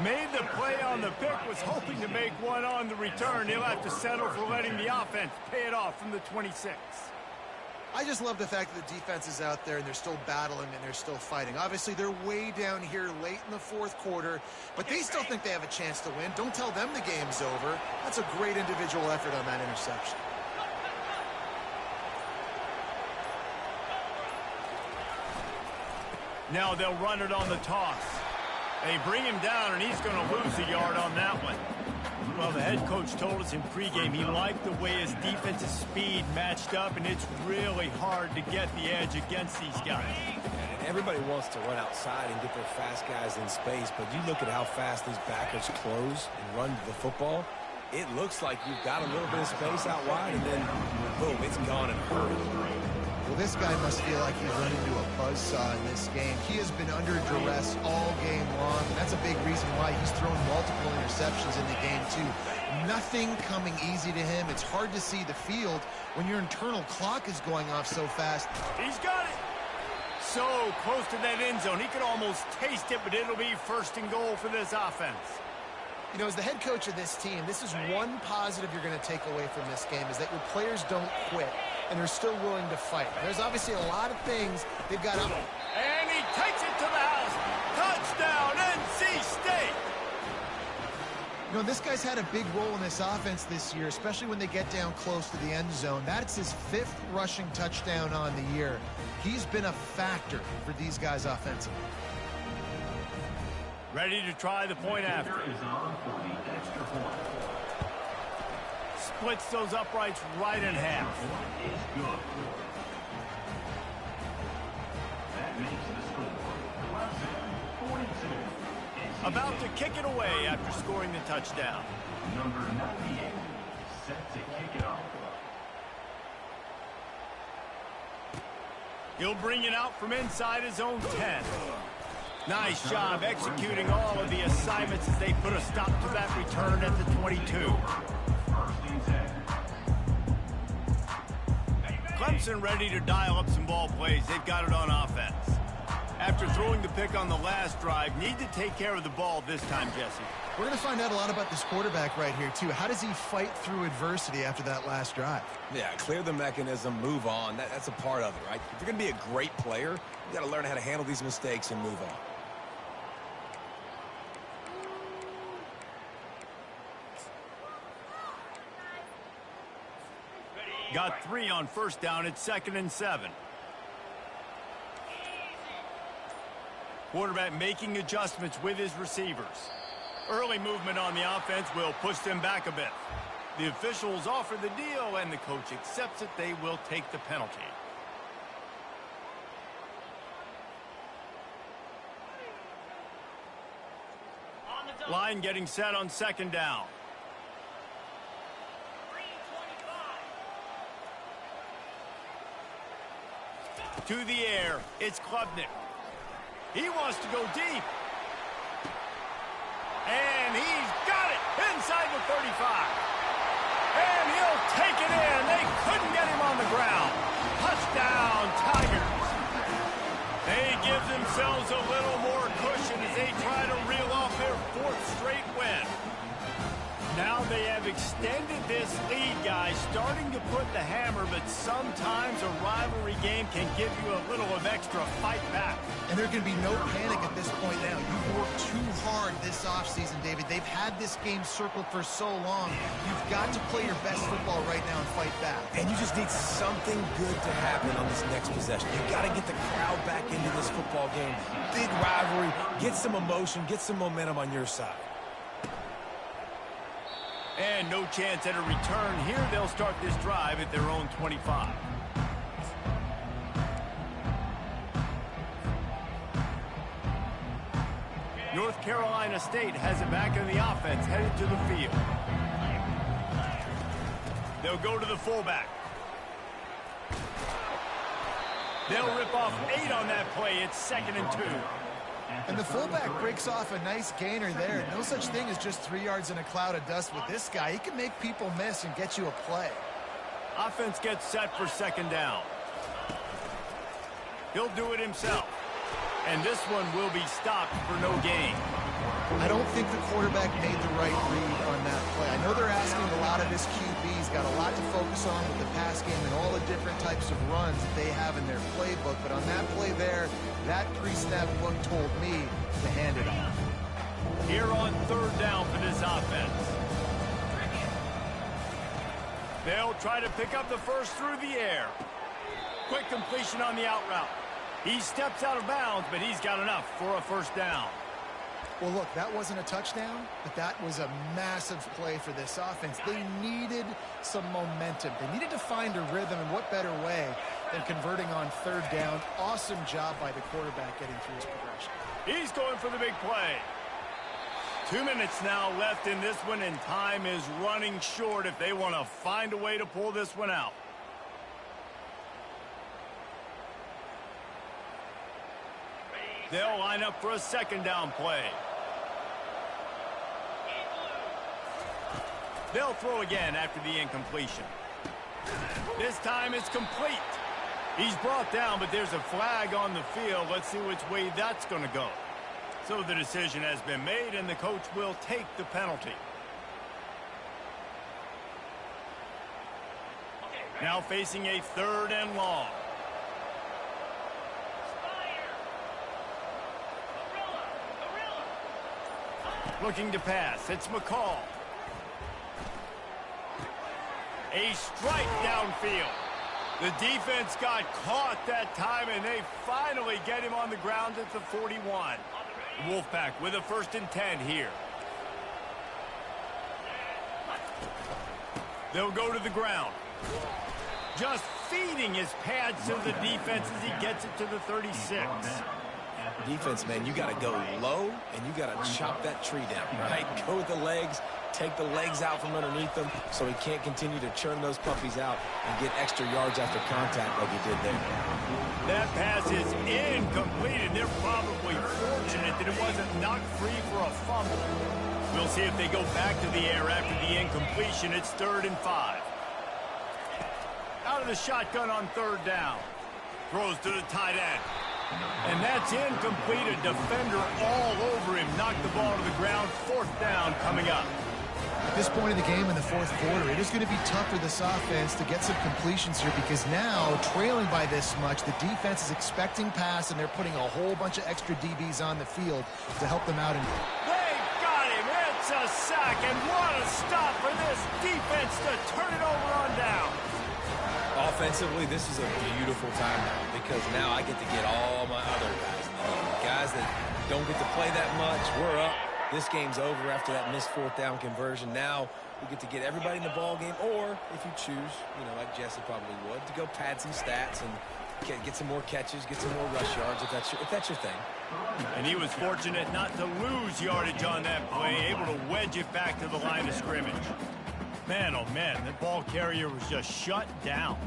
Made the play on the pick, was hoping to make one on the return. He'll have to settle for letting the offense pay it off from the 26. I just love the fact that the defense is out there and they're still battling and they're still fighting. Obviously, they're way down here late in the fourth quarter, but they still think they have a chance to win. Don't tell them the game's over. That's a great individual effort on that interception. Now they'll run it on the toss. They bring him down, and he's going to lose a yard on that one. Well, the head coach told us in pregame he liked the way his defensive speed matched up, and it's really hard to get the edge against these guys. And everybody wants to run outside and get their fast guys in space, but you look at how fast these backers close and run to the football, it looks like you've got a little bit of space out wide, and then, boom, it's gone in a hurry. Well, this guy must feel like he's run into a buzzsaw in this game. He has been under duress all game long, and that's a big reason why he's thrown multiple interceptions in the game, too. Nothing coming easy to him. It's hard to see the field when your internal clock is going off so fast. He's got it. So close to that end zone. He could almost taste it, but it'll be first and goal for this offense. You know, as the head coach of this team, this is one positive you're going to take away from this game, is that your players don't quit, and they're still willing to fight. There's obviously a lot of things they've got up. And he takes it to the house. Touchdown, NC State. You know, this guy's had a big role in this offense this year, especially when they get down close to the end zone. That's his 5th rushing touchdown on the year. He's been a factor for these guys offensively. Ready to try the point after. Is on for the extra point. Splits those uprights right in half. Point is good. That makes the score 42. About to kick it away after scoring the touchdown. Number 98 set to kick it off. He'll bring it out from inside his own 10. Nice job executing all of the assignments as they put a stop to that return at the 22. Clemson ready to dial up some ball plays. They've got it on offense. After throwing the pick on the last drive, need to take care of the ball this time, Jesse. We're going to find out a lot about this quarterback right here, too. How does he fight through adversity after that last drive? Yeah, clear the mechanism, move on. That's a part of it, right? If you're going to be a great player, you got to learn how to handle these mistakes and move on. Got 3 on first down. It's 2nd and 7. Quarterback making adjustments with his receivers. Early movement on the offense will push them back a bit. The officials offer the deal, and the coach accepts it. They will take the penalty. Line getting set on 2nd down. To the air, it's Klubnik. He wants to go deep. And he's got it inside the 35. And he'll take it in. They couldn't get him on the ground. Touchdown, Tigers. They give themselves a little more cushion as they try to reel off their 4th straight win. Now they have extended this lead, guys, starting to put the hammer, but sometimes a rivalry game can give you a little of extra fight back. And there can be no panic at this point now. You've worked too hard this offseason, David. They've had this game circled for so long. You've got to play your best football right now and fight back. And you just need something good to happen on this next possession. You got to get the crowd back into this football game. Big rivalry. Get some emotion. Get some momentum on your side. And no chance at a return here. They'll start this drive at their own 25. North Carolina State has it back in the offense, headed to the field. They'll go to the fullback. They'll rip off 8 on that play. It's 2nd and 2. And the fullback breaks off a nice gainer there. No such thing as just 3 yards in a cloud of dust with this guy. He can make people miss and get you a play. Offense gets set for 2nd down. He'll do it himself. And this one will be stopped for no gain. I don't think the quarterback made the right read on that play. I know they're asking a lot of his QBs, got a lot to focus on with the pass game and all the different types of runs that they have in their playbook. But on that play there, that pre-snap book told me to hand it off. Here on third down for this offense. They'll try to pick up the first through the air. Quick completion on the out route. He steps out of bounds, but he's got enough for a first down. Well, look, that wasn't a touchdown, but that was a massive play for this offense. They needed some momentum. They needed to find a rhythm, and what better way than converting on third down. Awesome job by the quarterback getting through his progression. He's going for the big play. 2 minutes now left in this one, and time is running short if they want to find a way to pull this one out. They'll line up for a second down play. They'll throw again after the incompletion. This time it's complete. He's brought down, but there's a flag on the field. Let's see which way that's going to go. So the decision has been made, and the coach will take the penalty. Now facing a third and long. Looking to pass. It's McCall. A strike downfield. The defense got caught that time, and they finally get him on the ground at the 41. Wolfpack with a 1st and 10 here. They'll go to the ground. Just feeding his pads to the defense as he gets it to the 36. Defense, man, you got to go low, and you got to chop that tree down, right? Go with the legs, take the legs out from underneath them so he can't continue to churn those puppies out and get extra yards after contact like he did there. That pass is incomplete, and they're probably fortunate that it wasn't knocked free for a fumble. We'll see if they go back to the air after the incompletion. It's 3rd and 5. Out of the shotgun on third down. Throws to the tight end. And that's incomplete. A defender all over him. Knocked the ball to the ground. 4th down coming up. At this point in the game in the 4th quarter, it is going to be tough for this offense to get some completions here because now, trailing by this much, the defense is expecting pass, and they're putting a whole bunch of extra DBs on the field to help them out. They got him. It's a sack, and what a stop for this defense to turn it over on down. Offensively, this is a beautiful time now because now I get to get all my other guys in the game. Guys that don't get to play that much, we're up. This game's over after that missed 4th down conversion. Now we get to get everybody in the ball game, or if you choose, like Jesse probably would, to go pad some stats and get some more catches, get some more rush yards if that's your thing. And he was fortunate not to lose yardage on that play, able to wedge it back to the line of scrimmage. Man, oh man, that ball carrier was just shut down.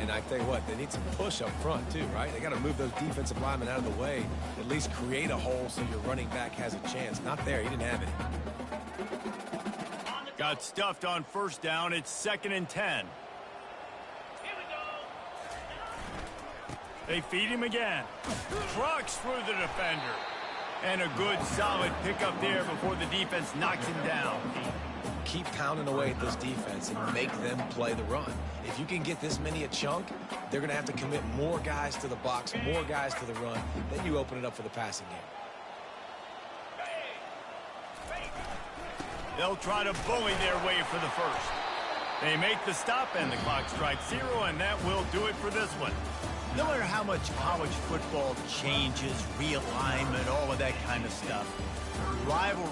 And I tell you what, they need some push up front too, right? They got to move those defensive linemen out of the way, at least create a hole so your running back has a chance. Not there, he didn't have it. Got stuffed on 1st down. It's 2nd and 10. They feed him again. Trucks through the defender. And a good solid pickup there before the defense knocks him down. Keep pounding away at this defense and make them play the run. If you can get this many a chunk, they're going to have to commit more guys to the box, more guys to the run. Then you open it up for the passing game. They'll try to bully their way for the first. They make the stop, and the clock strikes 0, and that will do it for this one. No matter how much college football changes, realignment, all of that kind of stuff, rivalry